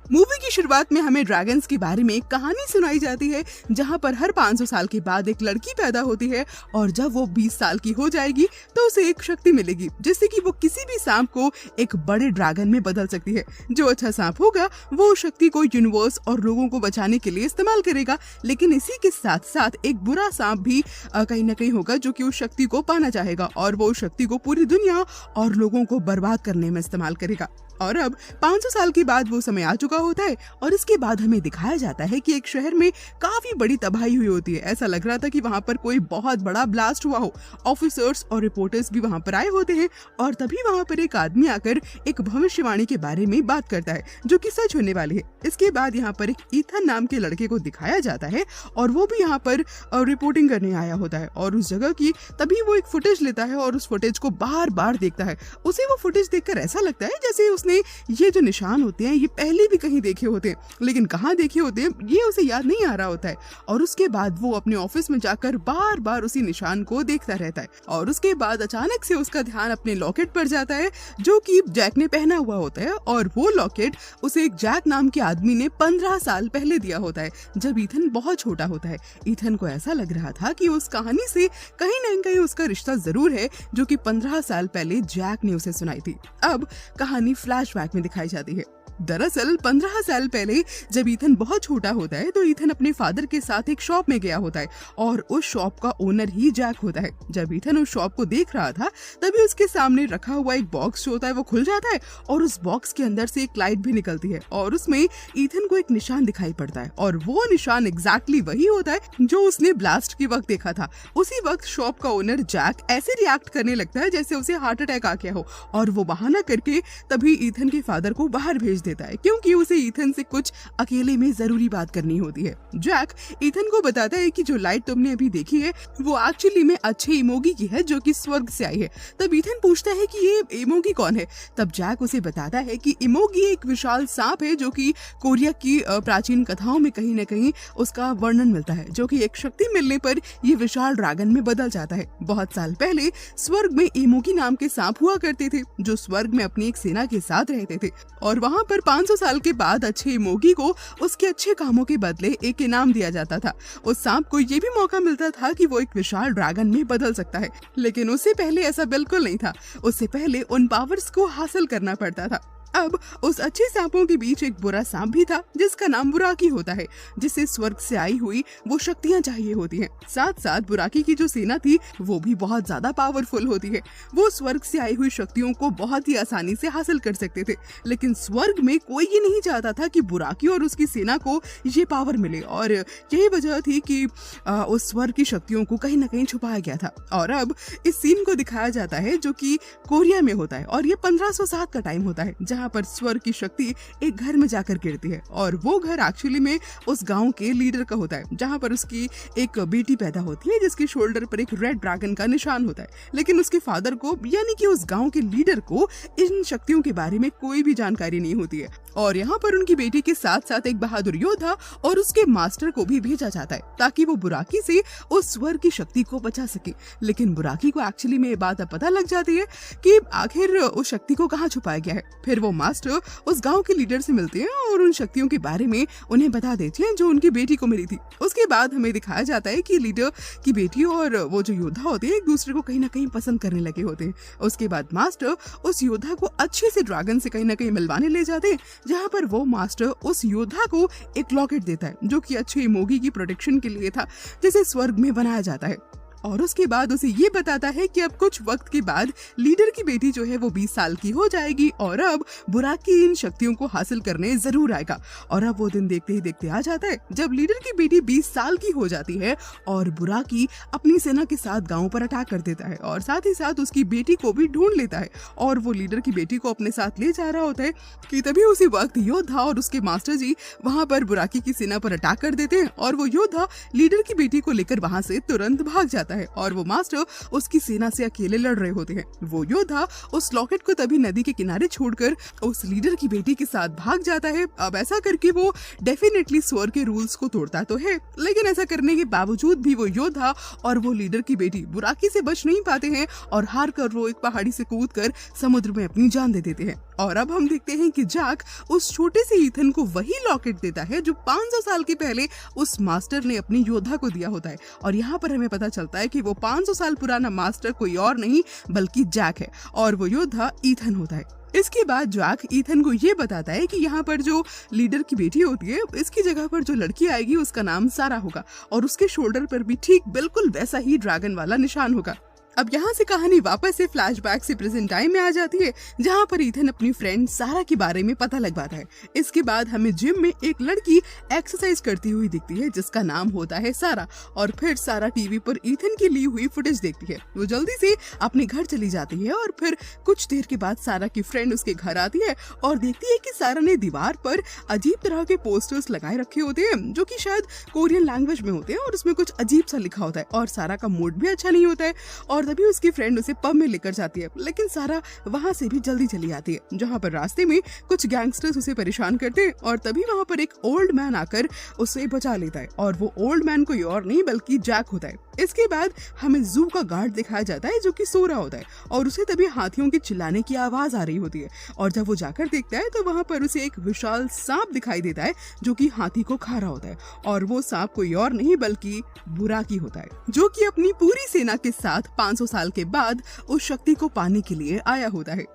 Movie की शुरुआत में हमें ड्रैगन्स के बारे में एक कहानी सुनाई जाती है, जहां पर हर 500 साल के बाद एक लड़की पैदा होती है और जब वो 20 साल की हो जाएगी तो उसे एक शक्ति मिलेगी जिससे कि वो किसी भी सांप को एक बड़े ड्रैगन में बदल सकती है। जो अच्छा सांप होगा वो उस शक्ति को यूनिवर्स और लोगों को बचाने के लिए इस्तेमाल करेगा, लेकिन इसी के साथ साथ एक बुरा सांप भी कहीं न कहीं होगा जो कि उस शक्ति को पाना चाहेगा और वो उस शक्ति को पूरी दुनिया और लोगों को बर्बाद करने में इस्तेमाल करेगा। और अब 500 साल के बाद वो समय आ चुका होता है और इसके बाद हमें दिखाया जाता है कि एक शहर में काफी बड़ी तबाही हुई होती है। ऐसा लग रहा था कि वहाँ पर कोई बहुत बड़ा ब्लास्ट हुआ हो। ऑफिसर्स और रिपोर्टर्स भी वहाँ पर आए होते हैं और तभी वहाँ पर एक आदमी आकर एक भविष्यवाणी के बारे में बात करता है जो कि सच होने वाली है। इसके बाद यहाँ पर एक ईथन नाम के लड़के को दिखाया जाता है और वो भी यहाँ पर रिपोर्टिंग करने आया होता है और उस जगह की तभी वो एक फुटेज लेता है और उस फुटेज को बार बार देखता है। उसे वो फुटेज देखकर ऐसा लगता है जैसे उसने ये जो निशान होते हैं ये पहले भी कहीं देखे होते हैं, लेकिन कहाँ देखे होते हैं ये उसे याद नहीं आ रहा होता है। और उसके बाद वो अपने ऑफिस में जाकर बार बार उसी निशान को देखता रहता है और उसके बाद अचानक से उसका ध्यान अपने लॉकेट पर जाता है जो कि जैक ने पहना हुआ होता है और वो लॉकेट उसे एक जैक नाम के आदमी ने 15 साल पहले दिया होता है जब ईथन बहुत छोटा होता है। ईथन को ऐसा लग रहा था कि उस कहानी से कहीं न कहीं उसका रिश्ता जरूर है जो कि 15 साल पहले जैक ने उसे सुनाई थी। अब कहानी फ्लैशबैक में दिखाई जाती है। दरअसल 15 साल पहले जब ईथन बहुत छोटा होता है तो ईथन अपने फादर के साथ एक शॉप में गया होता है और उस शॉप का ओनर ही जैक होता है। जब ईथन उस शॉप को देख रहा था तभी उसके सामने रखा हुआ एक बॉक्स जो होता है वो खुल जाता है और उस बॉक्स के अंदर से एक लाइट भी निकलती है और उसमें ईथन को एक निशान दिखाई पड़ता है और वो निशान एग्जैक्टली वही होता है जो उसने ब्लास्ट के वक्त देखा था। उसी वक्त शॉप का ओनर जैक ऐसे रिएक्ट करने लगता है जैसे उसे हार्ट अटैक आ गया हो और वो बहाना करके तभी ईथन के फादर को बाहर भेज देता है क्योंकि उसे ईथन से कुछ अकेले में जरूरी बात करनी होती है। जैक ईथन को बताता है कि जो लाइट तुमने अभी देखी है वो एक्चुअली में अच्छे इमोगी की है जो कि स्वर्ग से आई है। तब ईथन पूछता है कि ये इमोगी कौन है। तब जैक उसे बताता है कि इमोगी एक विशाल सांप है जो कि कोरिया की प्राचीन कथाओं में कहीं न कहीं उसका वर्णन मिलता है जो कि एक शक्ति मिलने पर ये विशाल ड्रैगन में बदल जाता है। बहुत साल पहले स्वर्ग में इमोगी नाम के सांप हुआ करते थे जो स्वर्ग में अपनी एक सेना के साथ रहते थे और वहाँ पर 500 साल के बाद अच्छे इमोगी को उसके अच्छे कामों के बदले एक इनाम दिया जाता था। उस सांप को ये भी मौका मिलता था कि वो एक विशाल ड्रैगन में बदल सकता है, लेकिन उससे पहले ऐसा बिल्कुल नहीं था। उससे पहले उन पावर्स को हासिल करना पड़ता था। अब उस अच्छे सांपों के बीच एक बुरा सांप भी था जिसका नाम बुराकी होता है, जिसे स्वर्ग से आई हुई वो शक्तियां चाहिए होती हैं। साथ साथ बुराकी की जो सेना थी वो भी बहुत ज्यादा पावरफुल होती है। वो स्वर्ग से आई हुई शक्तियों को बहुत ही आसानी से हासिल कर सकते थे, लेकिन स्वर्ग में कोई ये नहीं चाहता था कि बुराकी और उसकी सेना को ये पावर मिले और यही वजह थी कि उस स्वर्ग की शक्तियों को कहीं न कहीं छुपाया गया था। और अब इस सीन को दिखाया जाता है जो कि कोरिया में होता है और ये 1507 का टाइम होता है जहाँ पर स्वर्ग की शक्ति एक घर में जाकर गिरती है और वो घर एक्चुअली में उस गांव के लीडर का होता है जहाँ पर उसकी एक बेटी पैदा होती है जिसके शोल्डर पर एक रेड ड्रैगन का निशान होता है। लेकिन उसके फादर को यानी कि उस गांव के लीडर को इन शक्तियों के बारे में कोई भी जानकारी नहीं होती है और यहाँ पर उनकी बेटी के साथ साथ एक बहादुर योद्धा और उसके मास्टर को भी भेजा जाता है ताकि वो बुराकी से उस स्वर्ग की शक्ति को बचा सके। लेकिन बुराकी को एक्चुअली में ये बात अब पता लग जाती है कि आखिर उस शक्ति को कहाँ छुपाया गया है। फिर वो मास्टर उस गांव के लीडर से मिलते हैं और उन शक्तियों के बारे में उन्हें बता देते हैं जो उनकी बेटी को मिली थी। उसके बाद हमें दिखाया जाता है कि लीडर की बेटी और वो जो योद्धा होते हैं एक दूसरे को कहीं ना कहीं पसंद करने लगे होते हैं। उसके बाद मास्टर उस योद्धा को अच्छे से ड्रैगन से कहीं ना कहीं मिलवाने ले जाते हैं जहाँ पर वो मास्टर उस योद्धा को एक लॉकेट देता है जो कि अच्छे इमोगी की प्रोटेक्शन के लिए था जिसे स्वर्ग में बनाया जाता है। और उसके बाद उसे ये बताता है कि अब कुछ वक्त के बाद लीडर की बेटी जो है वो 20 साल की हो जाएगी और अब बुराकी इन शक्तियों को हासिल करने जरूर आएगा। और अब वो दिन देखते ही देखते आ जाता है जब लीडर की बेटी 20 साल की हो जाती है और बुराकी अपनी सेना के साथ गांव पर अटैक कर देता है और साथ ही साथ उसकी बेटी को भी ढूंढ लेता है और वो लीडर की बेटी को अपने साथ ले जा रहा होता है कि तभी उसी वक्त योद्धा और उसके मास्टर जी वहाँ पर बुराकी की सेना पर अटैक कर देते हैं और वो योद्धा लीडर की बेटी को लेकर वहाँ से तुरंत भाग जाता जाता है और वो मास्टर उसकी सेना से अकेले लड़ रहे होते हैं। वो योद्धा उस लॉकेट को तभी नदी के किनारे छोड़कर उस लीडर की बेटी के साथ भाग जाता है। अब ऐसा करके वो डेफिनेटली स्वर्ग के रूल्स को तोड़ता तो है, लेकिन ऐसा करने के बावजूद भी वो योद्धा और वो लीडर की बेटी बुराकी से बच नहीं पाते हैं और हार कर वो एक पहाड़ी से कूदकर समुद्र में अपनी जान दे देते हैं। और अब हम देखते हैं कि जैक उस छोटे से ईथन को वही लॉकेट देता है जो 500 साल के पहले उस मास्टर ने अपनी योद्धा को दिया होता है। और यहाँ पर हमें पता चलता है कि वो 500 साल पुराना मास्टर कोई और नहीं बल्कि जैक है और वो योद्धा ईथन होता है। इसके बाद जैक ईथन को ये बताता है कि यहाँ पर जो लीडर की बेटी होती है, इसकी जगह पर जो लड़की आएगी उसका नाम सारा होगा और उसके शोल्डर पर भी ठीक बिल्कुल वैसा ही ड्रैगन वाला निशान होगा। अब यहाँ से कहानी वापस से फ्लैशबैक से प्रेजेंट टाइम में आ जाती है, जहाँ पर ईथन अपनी फ्रेंड सारा के बारे में पता लगवाता है। इसके बाद हमें जिम में एक लड़की एक्सरसाइज करती हुई दिखती है जिसका नाम होता है सारा, और फिर सारा टीवी पर ईथन की ली हुई फुटेज देखती है। वो जल्दी से अपने घर चली जाती है और फिर कुछ देर के बाद सारा की फ्रेंड उसके घर आती है और देखती है कि सारा ने दीवार पर अजीब तरह के पोस्टर्स लगाए रखे होते हैं जो कि शायद कोरियन लैंग्वेज में होते हैं और उसमें कुछ अजीब सा लिखा होता है और सारा का मूड भी अच्छा नहीं होता है। और तभी उसकी फ्रेंड उसे पब में लेकर जाती है, लेकिन सारा वहाँ से भी जल्दी चली आती है, जहाँ पर रास्ते में कुछ गैंगस्टर्स उसे परेशान करते हैं और तभी वहाँ पर एक ओल्ड मैन आकर उसे बचा लेता है और वो ओल्ड मैन कोई और नहीं बल्कि जैक होता है। इसके बाद हमें जू का गार्ड दिखाया जाता है जो कि सो रहा होता है और उसे तभी हाथियों के चिल्लाने की आवाज आ रही होती है और जब वो जाकर देखता है तो वहाँ पर उसे एक विशाल सांप दिखाई देता है जो कि हाथी को खा रहा होता है और वो सांप कोई और नहीं बल्कि बुराकी होता है जो कि अपनी पूरी सेना के साथ 500 साल के बाद उस शक्ति को पाने के लिए आया होता है।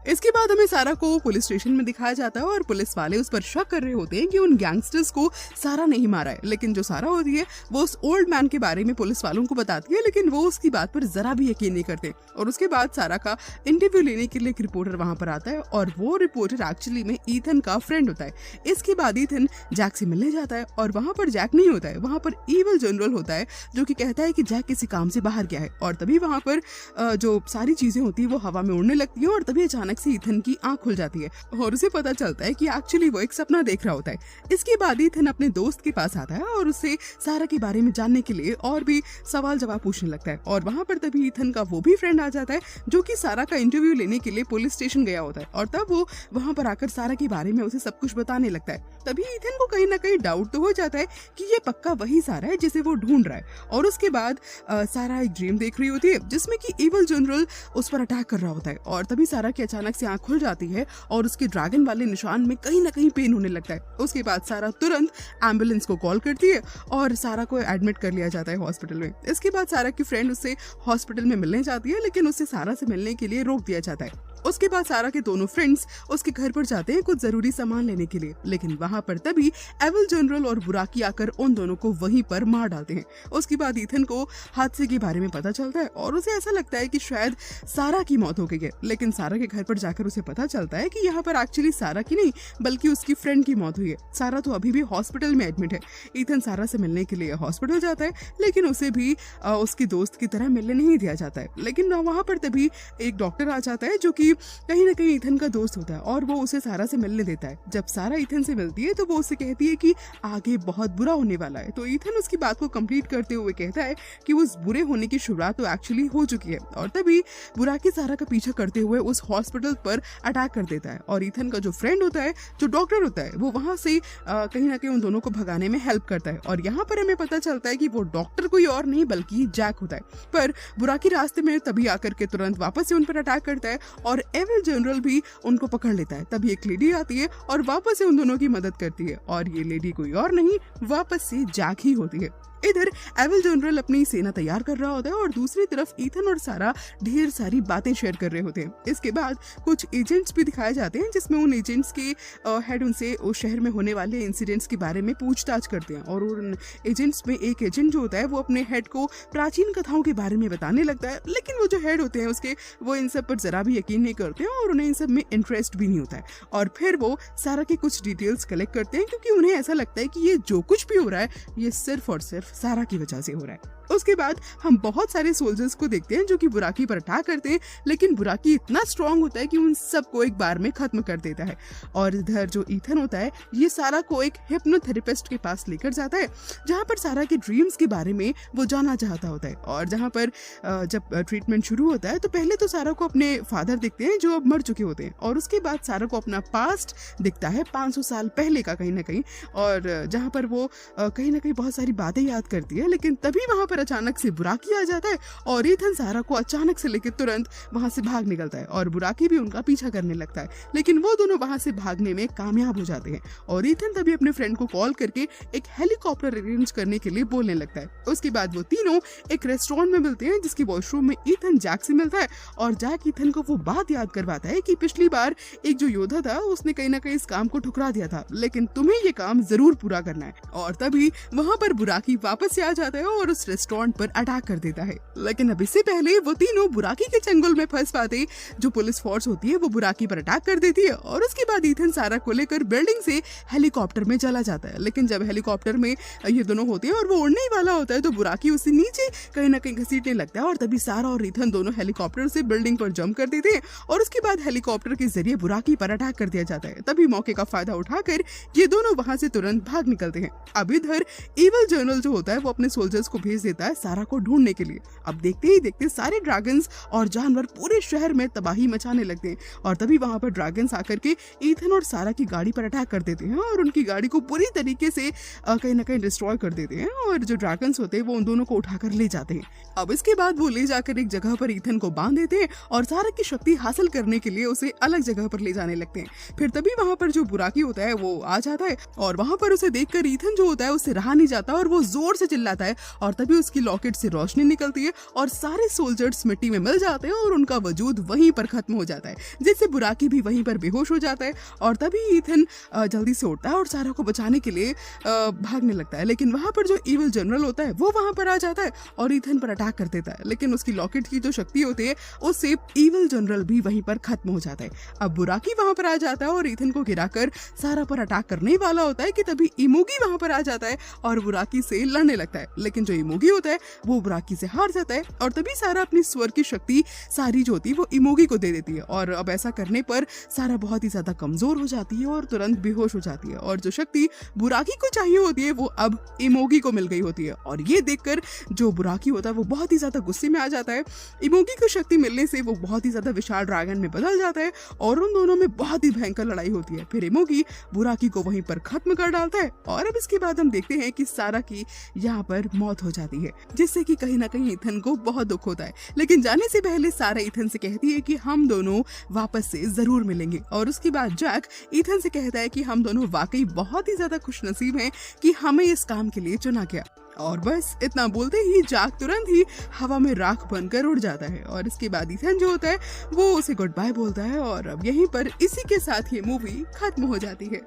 इसके बाद हमें सारा को पुलिस स्टेशन में दिखाया जाता है और पुलिस वाले उस पर शक कर रहे होते हैं कि उन गैंगस्टर्स को सारा नहीं मारा है, लेकिन जो सारा होती है वो उस ओल्ड मैन के बारे में पुलिस वालों को बताती है, लेकिन वो उसकी बात पर जरा भी यकीन नहीं करते। और उसके बाद सारा का इंटरव्यू लेने के लिए एक रिपोर्टर वहां पर आता है और वो रिपोर्टर एक्चुअली में ईथन का फ्रेंड होता है। इसके बाद ईथन जैक से मिलने जाता है और वहां पर जैक नहीं होता है, वहां पर ईवल जनरल होता है जो कि कहता है कि जैक किसी काम से बाहर गया है। और तभी वहां पर जो सारी चीजें होती है वो हवा में उड़ने लगती है और तभी अचानक से ईथन की आंख खुल जाती है और उसे पता चलता है कि एक्चुअली वो एक सपना देख रहा होता है। इसके बाद ईथन अपने दोस्त के पास आता है और उससे सारा के बारे में जानने के लिए और भी सवाल जवाब पूछने लगता है और वहां पर तभी ईथन का वो भी फ्रेंड आ जाता है जो कि सारा का इंटरव्यू लेने के लिए पुलिस स्टेशन गया होता है और तब वो वहां पर आकर सारा के बारे में उसे सब कुछ बताने लगता है। तभी ईथन को कहीं ना कहीं डाउट तो हो जाता है कि ये पक्का वही सारा है जिसे वो ढूंढ रहा है। और उसके बाद सारा एक ड्रीम देख रही होती है जिसमें कि ईवल जनरल उस पर अटैक कर रहा होता है और तभी सारा की अचानक से आंख खुल जाती है और उसके ड्रैगन वाले निशान में कहीं ना कहीं पेन होने लगता है। उसके बाद सारा तुरंत एम्बुलेंस को कॉल करती है और सारा को एडमिट कर लिया जाता है हॉस्पिटल में। इसके बाद सारा की फ्रेंड उससे हॉस्पिटल में मिलने जाती है, लेकिन उससे सारा से मिलने के लिए रोक दिया जाता है। उसके बाद सारा के दोनों फ्रेंड्स उसके घर पर जाते हैं कुछ जरूरी सामान लेने के लिए, लेकिन वहां पर तभी एविल जनरल और बुराकी आकर उन दोनों को वहीं पर मार डालते हैं। उसके बाद ईथन को हादसे के बारे में पता चलता है और उसे ऐसा लगता है कि शायद सारा की मौत हो गई है, लेकिन सारा के घर पर जाकर उसे पता चलता है कि यहाँ पर एक्चुअली सारा की नहीं बल्कि उसकी फ्रेंड की मौत हुई है। सारा तो अभी भी हॉस्पिटल में एडमिट है। ईथन सारा से मिलने के लिए हॉस्पिटल जाता है, लेकिन उसे भी उसकी दोस्त की तरह मिलने नहीं दिया जाता है। लेकिन वहां पर तभी एक डॉक्टर आ जाता है जो कि कहीं ना कहीं ईथन का दोस्त होता है और वो उसे सारा से मिलने देता है। जब सारा ईथन से मिलती है तो वो उसे कहती है कि आगे बहुत बुरा होने वाला है। तो ईथन उसकी बात को कंप्लीट करते हुए कहता है कि उस बुरे होने की शुरुआत तो एक्चुअली हो चुकी है। और तभी बुराकी सारा का पीछा करते हुए उस हॉस्पिटल पर अटैक कर देता है और ईथन का जो फ्रेंड होता है, जो डॉक्टर होता है, वो वहां से कहीं ना कहीं उन दोनों को भगाने में हेल्प करता है। और यहाँ पर हमें पता चलता है कि वो डॉक्टर कोई और नहीं बल्कि जैक होता है। पर बुराकी रास्ते में तभी आकर के तुरंत वापस से उन पर अटैक करता है और एविल जनरल भी उनको पकड़ लेता है। तभी एक लेडी आती है और वापस से उन दोनों की मदद करती है और ये लेडी कोई और नहीं वापस से जैक ही होती है। इधर एविल जनरल अपनी सेना तैयार कर रहा होता है और दूसरी तरफ ईथन और सारा ढेर सारी बातें शेयर कर रहे होते हैं। इसके बाद कुछ एजेंट्स भी दिखाए जाते हैं जिसमें उन एजेंट्स के हेड उनसे उस शहर में होने वाले इंसिडेंट्स के बारे में पूछताछ करते हैं और उन एजेंट्स में एक एजेंट जो होता है वो अपने हेड को प्राचीन कथाओं के बारे में बताने लगता है, लेकिन वो जो हेड होते हैं उसके वो इन सब पर जरा भी यकीन नहीं करते हैं और उन्हें इन सब में इंटरेस्ट भी नहीं होता है। और फिर वो सारा की कुछ डिटेल्स कलेक्ट करते हैं क्योंकि उन्हें ऐसा लगता है कि ये जो कुछ भी हो रहा है ये सिर्फ और सिर्फ सारा की वजह से हो रहा है। उसके बाद हम बहुत सारे सोल्जर्स को देखते हैं जो कि बुराकी पर अटैक करते हैं, लेकिन बुराकी इतना स्ट्रांग होता है कि उन सबको एक बार में खत्म कर देता है। और इधर जो ईथन होता है ये सारा को एक हिप्नोथेरेपिस्ट के पास लेकर जाता है, जहाँ पर सारा के ड्रीम्स के बारे में वो जानना चाहता होता है। और जहाँ पर जब ट्रीटमेंट शुरू होता है तो पहले तो सारा को अपने फादर दिखते हैं जो अब मर चुके होते हैं, और उसके बाद सारा को अपना पास्ट दिखता है 500 साल पहले का कहीं ना कहीं, और जहाँ पर वो कहीं ना कहीं बहुत सारी बातें याद करती है। लेकिन तभी वहाँ पर अचानक से बुराकी आ जाता है और ईथन सारा को अचानक से लेकर तुरंत वहाँ से भाग निकलता है, और बुराकी भी उनका पीछा करने लगता है। लेकिन वो दोनों वहाँ से भागने में कामयाब हो जाते हैं, और ईथन तभी अपने फ्रेंड को कॉल करके एक हेलीकॉप्टर अरेंज करने के लिए बोलने लगता है। उसके बाद वो तीनों एक रेस्टोरेंट में मिलते हैं, जिसकी वॉशरूम में ईथन जैक से मिलता है, और जैक ईथन को वो बात याद करवाता है कि पिछली बार एक जो योद्धा था उसने कहीं ना कहीं इस काम को ठुकरा दिया था, लेकिन तुम्हें ये काम जरूर पूरा करना है। और तभी वहाँ पर बुराकी वापस से आ जाता है और उस रेस्टोरेंट पर अटैक कर देता है। लेकिन अब इससे पहले वो तीनों बुराकी के चंगुल में फंस पाते, जो पुलिस फोर्स होती है वो बुराकी पर अटैक कर देती है, और उसके बाद ईथन सारा को लेकर बिल्डिंग से हेलीकॉप्टर में चला जाता है। लेकिन जब हेलीकॉप्टर में ये दोनों होते हैं और वो उड़ने ही वाला होता है तो बुराकी उससे नीचे कहीं ना कहीं घसीटने लगता है, और तभी सारा और ईथन दोनों हेलीकॉप्टर से बिल्डिंग पर जंप कर देते हैं, और उसके बाद हेलीकॉप्टर के जरिए बुराकी पर अटैक कर दिया जाता है। तभी मौके का फायदा उठाकर ये दोनों वहां से तुरंत भाग निकलते हैं। अब इधर इविल जनरल जो होता है वो अपने सोल्जर्स को भेज देता है सारा को ढूंढने के लिए। अब देखते ही देखते सारे ड्रैगन्स और जानवर पूरे शहर में तबाही मचाने लगते हैं, और तभी वहां पर ड्रैगन्स आकर के ईथन और सारा की गाड़ी पर अटैक कर देते हैं, और उनकी गाड़ी को पूरी तरीके से कहीं ना कहीं डिस्ट्रॉय कर देते हैं, और जो ड्रैगन्स होते हैं वो उन दोनों को उठाकर ले जाते हैं। अब इसके बाद वो ले जाकर एक जगह पर ईथन को बांध देते हैं, और सारा की शक्ति हासिल करने के लिए उसे अलग जगह पर ले जाने लगते हैं। फिर तभी वहां पर जो बुराकी होता है वो आ जाता है, और वहां पर उसे देखकर ईथन जो होता है उससे रहा नहीं जाता, और वो जोर से चिल्लाता है, और तभी उसकी लॉकेट से रोशनी निकलती है, और सारे सोल्जर्स मिट्टी में मिल जाते हैं, और उनका वजूद वहीं पर खत्म हो जाता है, जिससे बुराकी भी वहीं पर बेहोश हो जाता है। और तभी ईथन जल्दी से उठता है और सारा को बचाने के लिए भागने लगता है। लेकिन वहां पर जो इविल जनरल होता है वो वहां पर आ जाता है और ईथन पर अटैक कर देता है, लेकिन उसकी लॉकेट की जो शक्ति होती है उससे इविल जनरल भी वहीं पर खत्म हो जाता है। अब बुराकी वहां पर आ जाता है और ईथन को गिराकर सारा पर अटैक करने वाला होता है कि तभी इमोगी वहां पर आ जाता है और बुराकी से लड़ने लगता है। लेकिन जो इमोगी होता है वो बुराकी से हार जाता है, और तभी सारा अपनी स्वर की शक्ति सारी जो होती है वो इमोगी को दे देती है, और अब ऐसा करने पर सारा बहुत ही ज्यादा कमजोर हो जाती है और तुरंत बेहोश हो जाती है, और जो शक्ति बुराकी को चाहिए होती है वो अब इमोगी को मिल गई होती है। और ये देखकर जो बुराकी होता है वो बहुत ही ज्यादा गुस्से में आ जाता है। इमोगी को शक्ति मिलने से वो बहुत ही ज्यादा विशाल ड्रैगन में बदल जाता है, और उन दोनों में बहुत ही भयंकर लड़ाई होती है। फिर इमोगी बुराकी को वहीं पर खत्म कर डालता है, और अब इसके बाद हम देखते हैं कि सारा की यहाँ पर मौत हो जाती है, जिससे कि कहीं ना कहीं ईथन को बहुत दुख होता है। लेकिन जाने से पहले सारा ईथन से कहती है कि हम दोनों वापस से जरूर मिलेंगे, और उसके बाद जैक ईथन से कहता है कि हम दोनों वाकई बहुत ही ज्यादा खुशनसीब हैं कि हमें इस काम के लिए चुना गया। और बस इतना बोलते ही जैक तुरंत ही हवा में राख बनकर उड़ जाता है, और इसके बाद ईथन जो होता है वो उसे गुड बाय बोलता है, और अब यहीं पर इसी के साथ ये मूवी खत्म हो जाती है।